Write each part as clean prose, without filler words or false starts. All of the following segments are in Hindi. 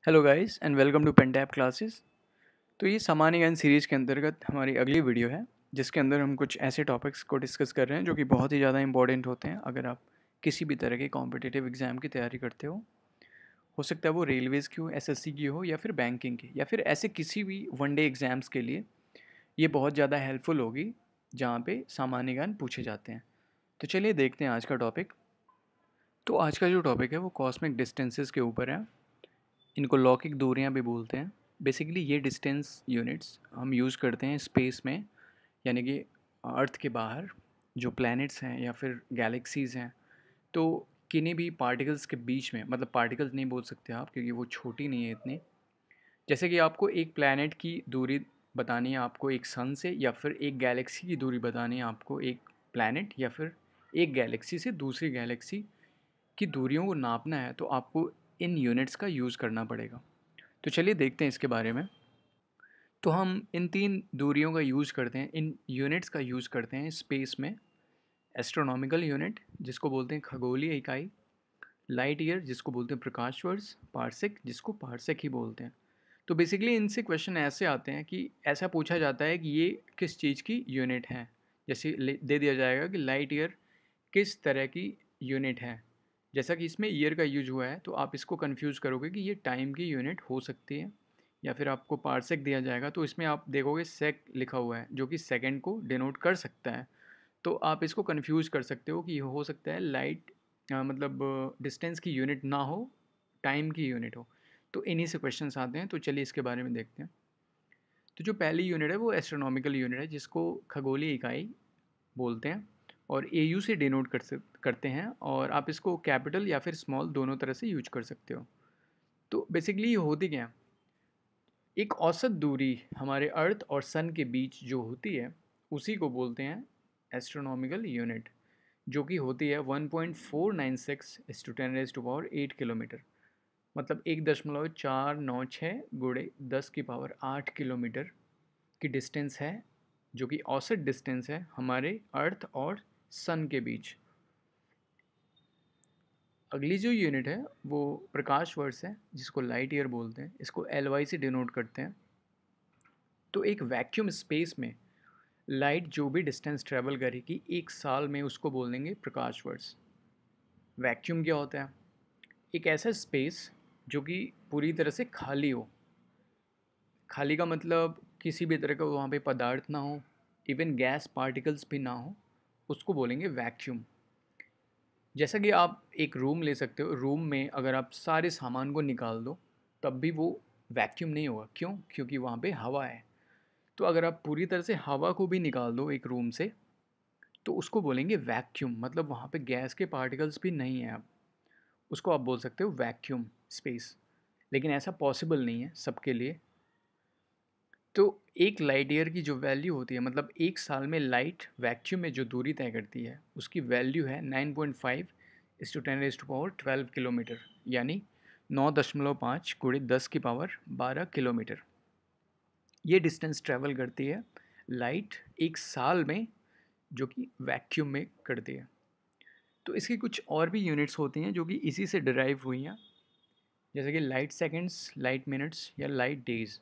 Hello guys and welcome to पेंटैप क्लासेस। तो ये सामान्य ज्ञान सीरीज़ के अंतर्गत हमारी अगली वीडियो है जिसके अंदर हम कुछ ऐसे टॉपिक्स को डिस्कस कर रहे हैं जो कि बहुत ही ज़्यादा इंपॉर्टेंट होते हैं अगर आप किसी भी तरह के कॉम्पिटिटिव एग्ज़ाम की तैयारी करते हो सकता है वो रेलवेज़ की हो, एसएससी की हो या फिर बैंकिंग की या फिर ऐसे किसी भी वनडे एग्ज़ाम्स के लिए ये बहुत ज़्यादा हेल्पफुल होगी जहाँ पे सामान्य ज्ञान पूछे जाते हैं। तो चलिए देखते हैं आज का टॉपिक। तो आज का जो टॉपिक है वो कॉस्मिक डिस्टेंसेस के ऊपर है। इनको लौकिक दूरियां भी बोलते हैं। बेसिकली ये डिस्टेंस यूनिट्स हम यूज़ करते हैं स्पेस में, यानी कि अर्थ के बाहर जो प्लैनेट्स हैं या फिर गैलेक्सीज़ हैं। तो किन्हीं भी पार्टिकल्स के बीच में, मतलब पार्टिकल्स नहीं बोल सकते आप क्योंकि वो छोटी नहीं है इतनी। जैसे कि आपको एक प्लैनेट की दूरी बतानी है आपको एक सन से, या फिर एक गैलेक्सी की दूरी बतानी है आपको एक प्लैनेट, या फिर एक गैलेक्सी से दूसरी गैलेक्सी की दूरियों को नापना है तो आपको इन यूनिट्स का यूज़ करना पड़ेगा। तो चलिए देखते हैं इसके बारे में। तो हम इन तीन दूरियों का यूज़ करते हैं, इन यूनिट्स का यूज़ करते हैं स्पेस में। एस्ट्रोनॉमिकल यूनिट जिसको बोलते हैं खगोलीय इकाई, लाइट ईयर जिसको बोलते हैं प्रकाश वर्ष, पार्सेक जिसको पार्सेक ही बोलते हैं। तो बेसिकली इनसे क्वेश्चन ऐसे आते हैं कि ऐसा पूछा जाता है कि ये किस चीज़ की यूनिट है। जैसे दे दिया जाएगा कि लाइट ईयर किस तरह की यूनिट है। जैसा कि इसमें ईयर का यूज हुआ है तो आप इसको कंफ्यूज करोगे कि ये टाइम की यूनिट हो सकती है। या फिर आपको पार्सेक दिया जाएगा तो इसमें आप देखोगे सेक लिखा हुआ है जो कि सेकंड को डिनोट कर सकता है। तो आप इसको कंफ्यूज कर सकते हो कि हो सकता है लाइट मतलब डिस्टेंस की यूनिट ना हो, टाइम की यूनिट हो। तो इन्हीं से क्वेश्चंस आते हैं। तो चलिए इसके बारे में देखते हैं। तो जो पहली यूनिट है वो एस्ट्रोनॉमिकल यूनिट है जिसको खगोलीय इकाई बोलते हैं और एयू से डिनोट करते हैं, और आप इसको कैपिटल या फिर स्मॉल दोनों तरह से यूज कर सकते हो। तो बेसिकली ये होती क्या है, एक औसत दूरी हमारे अर्थ और सन के बीच जो होती है उसी को बोलते हैं एस्ट्रोनॉमिकल यूनिट, जो कि होती है 1.496 इस टू 10⁻8 किलोमीटर। मतलब 1.496 गुणे 10⁸ की डिस्टेंस है, जो कि औसत डिस्टेंस है हमारे अर्थ और सन के बीच। अगली जो यूनिट है वो प्रकाश वर्ष है जिसको लाइट ईयर बोलते हैं, इसको एल वाई से डिनोट करते हैं। तो एक वैक्यूम स्पेस में लाइट जो भी डिस्टेंस ट्रेवल करेगी एक साल में उसको बोल देंगे प्रकाश वर्ष। वैक्यूम क्या होता है? एक ऐसा स्पेस जो कि पूरी तरह से खाली हो। खाली का मतलब किसी भी तरह का वहाँ पे पदार्थ ना हो, इवन गैस पार्टिकल्स भी ना हो, उसको बोलेंगे वैक्यूम। जैसा कि आप एक रूम ले सकते हो, रूम में अगर आप सारे सामान को निकाल दो तब भी वो वैक्यूम नहीं होगा। क्यों? क्योंकि वहाँ पे हवा है। तो अगर आप पूरी तरह से हवा को भी निकाल दो एक रूम से तो उसको बोलेंगे वैक्यूम, मतलब वहाँ पे गैस के पार्टिकल्स भी नहीं है। आप उसको आप बोल सकते हो वैक्यूम स्पेस। लेकिन ऐसा पॉसिबल नहीं है सबके लिए। तो एक लाइट ईयर की जो वैल्यू होती है, मतलब एक साल में लाइट वैक्यूम में जो दूरी तय करती है उसकी वैल्यू है 9.5 इस टू 10⁻12 किलोमीटर, यानी 9.5 गुणे 10⁻12 किलोमीटर। ये डिस्टेंस ट्रैवल करती है लाइट एक साल में, जो कि वैक्यूम में करती है। तो इसकी कुछ और भी यूनिट्स होती हैं जो कि इसी से डिराइव हुई हैं, जैसे कि लाइट सेकेंड्स, लाइट मिनट्स या लाइट डेज।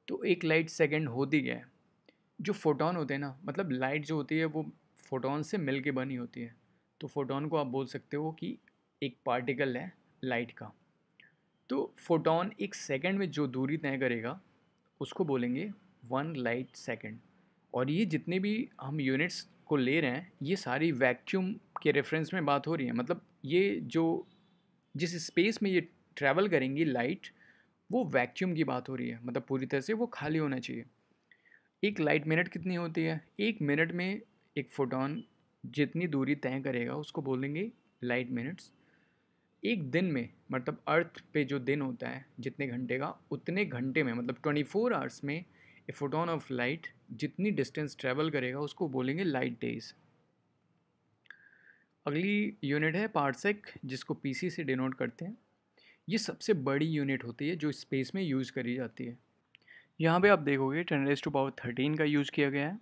तो एक लाइट सेकेंड होती क्या है? जो फोटोन होते हैं ना, मतलब लाइट जो होती है वो फोटोन से मिल के बनी होती है। तो फोटोन को आप बोल सकते हो कि एक पार्टिकल है लाइट का। तो फोटोन एक सेकंड में जो दूरी तय करेगा उसको बोलेंगे 1 लाइट सेकंड। और ये जितने भी हम यूनिट्स को ले रहे हैं ये सारी वैक्यूम के रेफरेंस में बात हो रही है। मतलब ये जो जिस स्पेस में ये ट्रैवल करेंगी लाइट, वो वैक्यूम की बात हो रही है, मतलब पूरी तरह से वो खाली होना चाहिए। एक लाइट मिनट कितनी होती है? एक मिनट में एक फोटोन जितनी दूरी तय करेगा उसको बोलेंगे लाइट मिनट्स। एक दिन में, मतलब अर्थ पे जो दिन होता है जितने घंटे का, उतने घंटे में मतलब 24 आवर्स में ए फोटोन ऑफ लाइट जितनी डिस्टेंस ट्रेवल करेगा उसको बोलेंगे लाइट डेज। अगली यूनिट है पार्सेक जिसको पीसी से डिनोट करते हैं। ये सबसे बड़ी यूनिट होती है जो स्पेस में यूज़ करी जाती है। यहाँ पे आप देखोगे 10⁻13 का यूज़ किया गया है।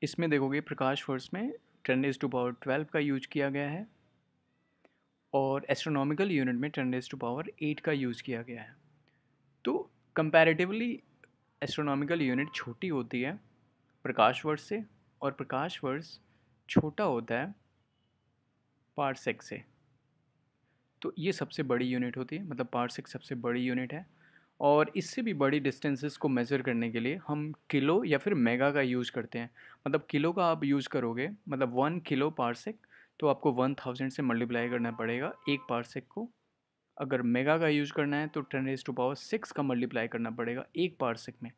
इसमें देखोगे प्रकाश वर्ष में 10⁻12 का यूज किया गया है, और एस्ट्रोनॉमिकल यूनिट में 10⁻8 का यूज़ किया गया है। कंपैरेटिवली एस्ट्रोनॉमिकल यूनिट छोटी होती है प्रकाश वर्ष से, और प्रकाश वर्ष छोटा होता है पारसेक से। तो ये सबसे बड़ी यूनिट होती है, मतलब पारसेक सबसे बड़ी यूनिट है। और इससे भी बड़ी डिस्टेंसेस को मेज़र करने के लिए हम किलो या फिर मेगा का यूज़ करते हैं। मतलब किलो का आप यूज़ करोगे, मतलब 1 किलो पारसेक, तो आपको 1000 से मल्टीप्लाई करना पड़ेगा एक पारसेक को। अगर मेगा का यूज़ करना है तो 10⁻6 का मल्टीप्लाई करना पड़ेगा एक पारसेक में।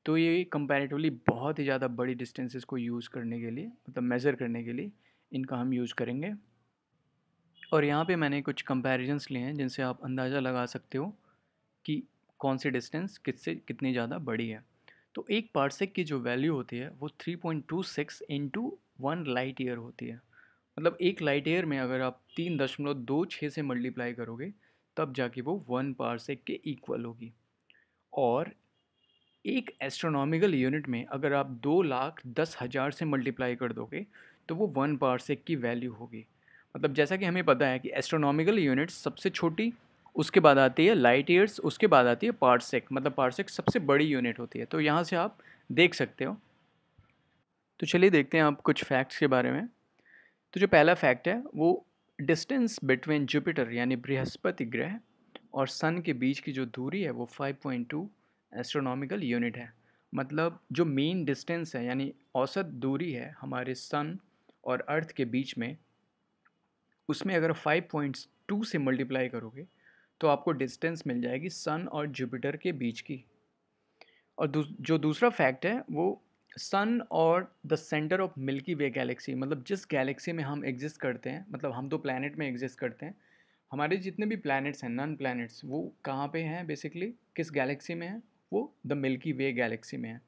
तो ये कंपैरेटिवली बहुत ही ज़्यादा बड़ी डिस्टेंसेस को यूज़ करने के लिए, मतलब मेज़र करने के लिए इनका हम यूज़ करेंगे। और यहाँ पे मैंने कुछ कंपैरिजंस लिए हैं जिनसे आप अंदाज़ा लगा सकते हो कि कौन सी डिस्टेंस किससे कितनी ज़्यादा बड़ी है। तो एक पार्सेक की जो वैल्यू होती है वो 3.26 इंटू 1 लाइट ईयर होती है। मतलब एक लाइट ईयर में अगर आप 3.26 से मल्टीप्लाई करोगे तब जाके वो 1 पार्सेक के इक्वल होगी। और एक एस्ट्रोनॉमिकल यूनिट में अगर आप 2,10,000 से मल्टीप्लाई कर दोगे तो वो 1 पार्सेक की वैल्यू होगी। मतलब जैसा कि हमें पता है कि एस्ट्रोनॉमिकल यूनिट्स सबसे छोटी, उसके बाद आती है लाइट ईयर्स, उसके बाद आती है पार्सेक, मतलब पार्सेक सबसे बड़ी यूनिट होती है। तो यहाँ से आप देख सकते हो। तो चलिए देखते हैं आप कुछ फैक्ट्स के बारे में। तो जो पहला फैक्ट है वो डिस्टेंस बिटवीन जुपिटर यानी बृहस्पति ग्रह और सन के बीच की जो दूरी है वो 5.2 एस्ट्रोनॉमिकल यूनिट है। मतलब जो मेन डिस्टेंस है यानी औसत दूरी है हमारे सन और अर्थ के बीच में, उसमें अगर 5.2 से मल्टीप्लाई करोगे तो आपको डिस्टेंस मिल जाएगी सन और जुपिटर के बीच की। और जो दूसरा फैक्ट है वो सन और the centre of milky way Galaxy, मतलब जिस गैलेक्सी में हम एग्जिस्ट करते हैं, मतलब हम तो प्लैनेट में एग्जिस्ट करते हैं, हमारे जितने भी प्लैनेट्स हैं नॉन प्लैनेट्स वो कहाँ पे हैं बेसिकली, किस गैलेक्सी में है, वो द मिल्की वे गैलेक्सी में है।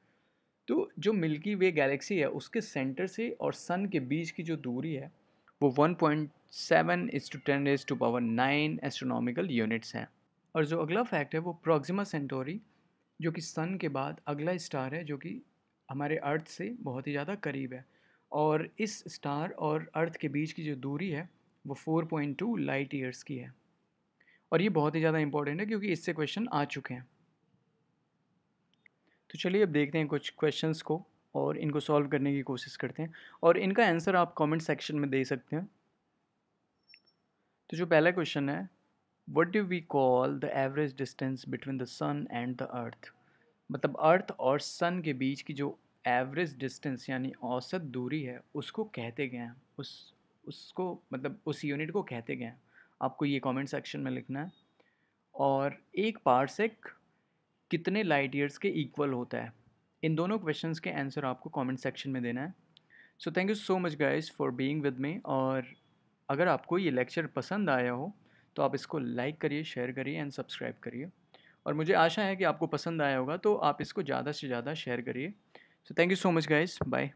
तो जो मिल्की वे गैलेक्सी है उसके सेंटर से और सन के बीच की जो दूरी है वो 1.7 × 10⁻⁹ एस्ट्रोनॉमिकल यूनिट्स हैं। और जो अगला फैक्ट है वो प्रोक्सिमा सेंटोरी, जो कि सन के बाद अगला स्टार है जो कि हमारे अर्थ से बहुत ही ज़्यादा करीब है। और इस स्टार और अर्थ के बीच की जो दूरी है वो 4.2 लाइट ईयर्स की है। और ये बहुत ही ज़्यादा इंपॉर्टेंट है क्योंकि इससे क्वेश्चन आ चुके हैं। तो चलिए अब देखते हैं कुछ क्वेश्चंस को और इनको सॉल्व करने की कोशिश करते हैं, और इनका आंसर आप कमेंट सेक्शन में दे सकते हैं। तो जो पहला क्वेश्चन है, what do we call the average distance between the sun and the earth. मतलब अर्थ और सन के बीच की जो एवरेज डिस्टेंस यानी औसत दूरी है उसको कहते गए हैं, उसको मतलब उस यूनिट को कहते गए हैं। आपको ये कमेंट सेक्शन में लिखना है। और एक पार्सेक कितने लाइट ईयर्स के इक्वल होता है, इन दोनों क्वेश्चंस के आंसर आपको कमेंट सेक्शन में देना है। सो thank you so much guys for being with me. और अगर आपको ये लेक्चर पसंद आया हो तो आप इसको लाइक करिए, शेयर करिए एंड सब्सक्राइब करिए। और मुझे आशा है कि आपको पसंद आया होगा, तो आप इसको ज़्यादा से ज़्यादा शेयर करिए। So thank you so much guys, bye.